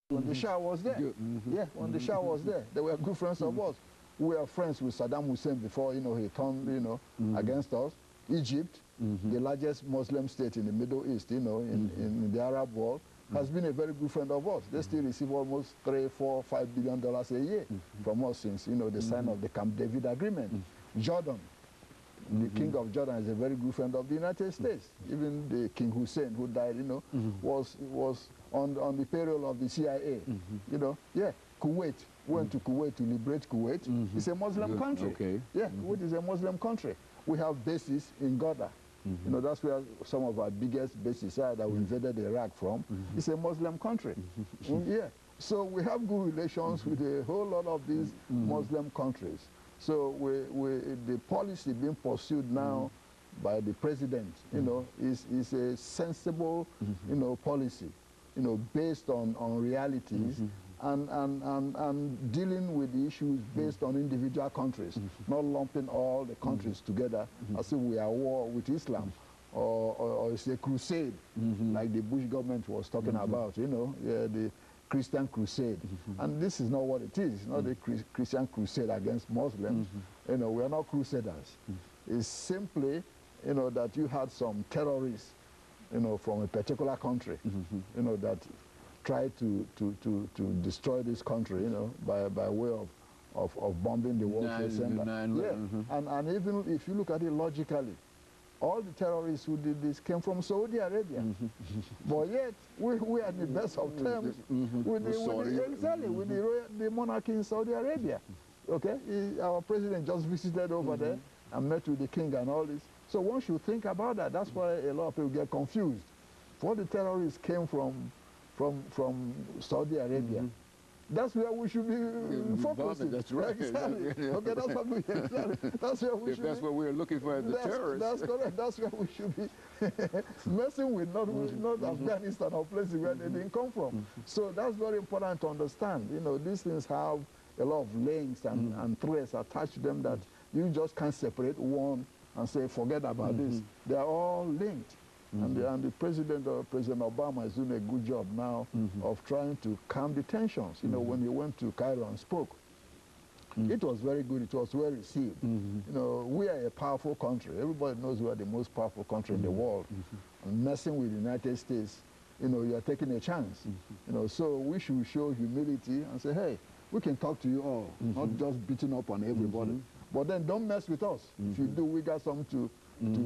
when the Shah was there. Yeah, when the Shah was there, they were good friends of us. We were friends with Saddam Hussein before, you know, he turned, you know, against us. Egypt, the largest Muslim state in the Middle East, you know, in the Arab world, has been a very good friend of us. They still receive almost $3, $4, $5 billion a year from us since, you know, the sign of the Camp David Agreement. Jordan, the king of Jordan is a very good friend of the United States. Even the King Hussein, who died, you know, was on the payroll of the CIA. You know, yeah. Kuwait, went to Kuwait to liberate Kuwait. It's a Muslim country. Okay. Yeah, Kuwait is a Muslim country. We have bases in Gaza. You know, that's where some of our biggest bases are that we invaded Iraq from. It's a Muslim country. Yeah. So we have good relations with a whole lot of these Muslim countries. So the policy being pursued now by the president, you know, is a sensible, you know, policy, you know, based on realities and dealing with the issues based on individual countries, not lumping all the countries together as if we are at war with Islam or it's a crusade like the Bush government was talking about, you know, the Christian crusade. And this is not what it is. It's not a Christian crusade against Muslims. You know, we are not crusaders. It's simply, you know, that you had some terrorists, you know, from a particular country, you know, that tried to destroy this country, you know, by way of bombing the World Trade Center. And even if you look at it logically, all the terrorists who did this came from Saudi Arabia. But yet, we are the best of terms with the monarchy in Saudi Arabia. Okay? Our president just visited over there and met with the king and all this. So one should think about that. That's why a lot of people get confused. For the terrorists came from Saudi Arabia. That's where we should be focusing. That's right. Exactly. Okay, that's what we exactly. That's where we if should that's be. what we're looking for as the terrorists. That's correct. That's where we should be messing with, not Afghanistan or places where they didn't come from. So that's very important to understand. You know, these things have a lot of links and threads attached to them that you just can't separate one and say, forget about this. They are all linked. And the President Obama is doing a good job now of trying to calm the tensions. You know, when he went to Cairo and spoke, it was very good. It was well received. You know, we are a powerful country. Everybody knows we are the most powerful country in the world. And messing with the United States, you know, you are taking a chance. You know, so we should show humility and say, hey, we can talk to you all, not just beating up on everybody. But then don't mess with us. If you do, we got something to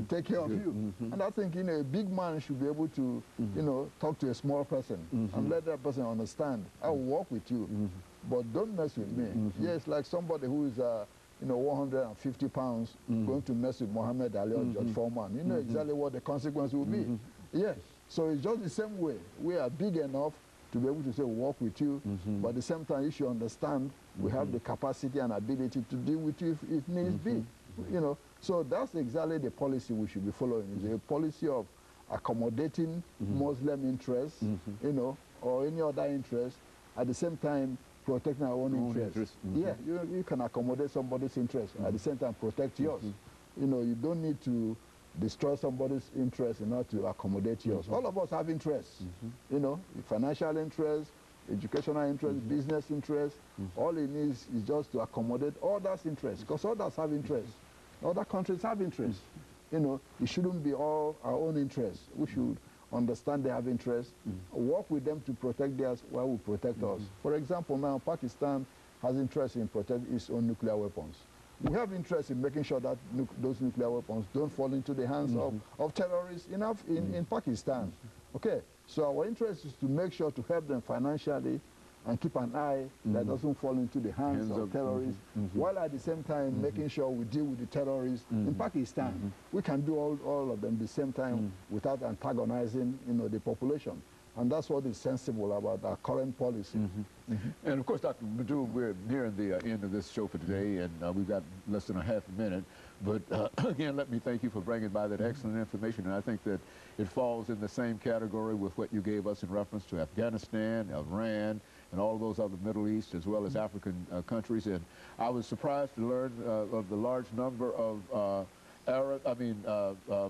take care of you. And I think, you know, a big man should be able to, you know, talk to a small person and let that person understand. I will work with you, but don't mess with me. Yes, like somebody who is, you know, 150 pounds going to mess with Muhammad Ali or George Foreman. You know exactly what the consequence will be. Yeah, so it's just the same way. We are big enough to be able to say, work with you, but at the same time, you should understand we have the capacity and ability to deal with you if needs be. You know, so that's exactly the policy we should be following. It's a policy of accommodating Muslim interests, you know, or any other interest, at the same time protecting our own interests. Yeah, you can accommodate somebody's interest, at the same time protect yours. You know, you don't need to destroy somebody's interest in order to accommodate yours. All of us have interests, you know, financial interests, educational interests, business interests. All it needs is just to accommodate others' interests, because others have interests. Other countries have interests. You know, it shouldn't be all our own interests. We should understand they have interests, work with them to protect theirs while we protect us. For example, now Pakistan has interest in protecting its own nuclear weapons. We have interest in making sure that those nuclear weapons don't fall into the hands of terrorists in Pakistan. Okay, so our interest is to make sure to help them financially and keep an eye that doesn't fall into the hands of terrorists, while at the same time making sure we deal with the terrorists in Pakistan. We can do all of them at the same time without antagonizing, you know, the population. And that's what is sensible about our current policy. And of course, Dr. LMadu, we're nearing the end of this show for today, and we've got less than a half a minute. But again, let me thank you for bringing by that excellent information. And I think that it falls in the same category with what you gave us in reference to Afghanistan, Iran, and all those other Middle East, as well as African countries. And I was surprised to learn of the large number of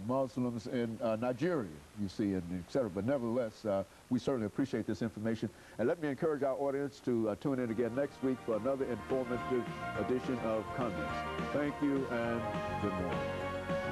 Muslims in Nigeria, you see, and et cetera. But nevertheless, we certainly appreciate this information. And let me encourage our audience to tune in again next week for another informative edition of Comments. Thank you and good morning.